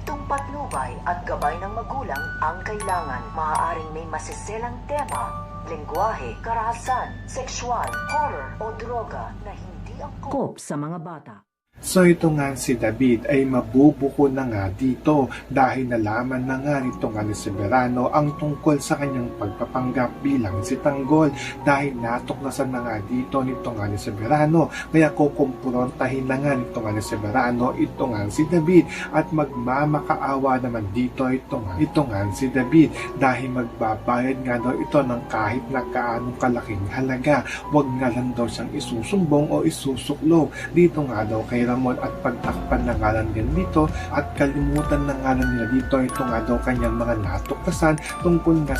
Humentong patnubay at gabay ng magulang ang kailangan. Maaaring may masiselang tema, lengguwahe, karahasan, sexual, horror o droga na hindi angkop sa mga bata. So ito nga si David ay mabubuko na nga dito dahil nalaman na nga nito nga ni Severano ang tungkol sa kanyang pagpapanggap bilang si Tanggol dahil natuklasan na nga dito nito nga ni Severano kaya kukumprontahin na nga nito nga ni Severano ito nga si David at magmamakaawa naman dito ito nga si David dahil magbabayad nga daw ito ng kahit na kaanong kalaking halaga, wag nga lang daw siyang isusumbong o isusuklog dito nga daw kay Ramon at pagtakpan na ngalan din dito at kalimutan na ngalan nila dito ito nga daw kanyang mga natuklasan tungkol nga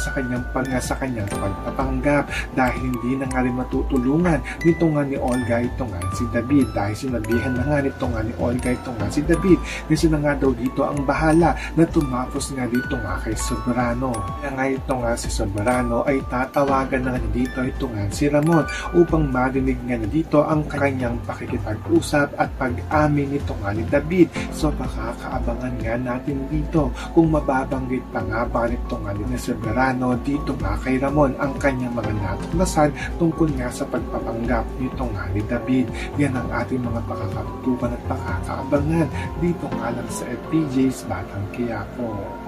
sa kanyang pagpapanggap dahil hindi na nga rin matutulungan nito nga ni Olga ito nga si David dahil sinabihan na nga nito nga ni Olga ito nga si David kasi na nga daw dito ang bahala na tumapos nga dito nga kay Soberano. Kaya nga ito nga si Soberano ay tatawagan na nga dito ito nga si Ramon upang marinig nga na dito ang kanyang pakikipag-usap at pag-amin nito nga ni David. So makakaabangan nga natin dito kung mababanggit pa nga ba nito nga ni Severano dito nga kay Ramon ang kanyang mga natuklasan tungkol nga sa pagpapanggap nito nga ni David. Yan ang ating mga pakakatutukan at pakakaabangan dito nga lang sa FPJ's Batang Quiapo.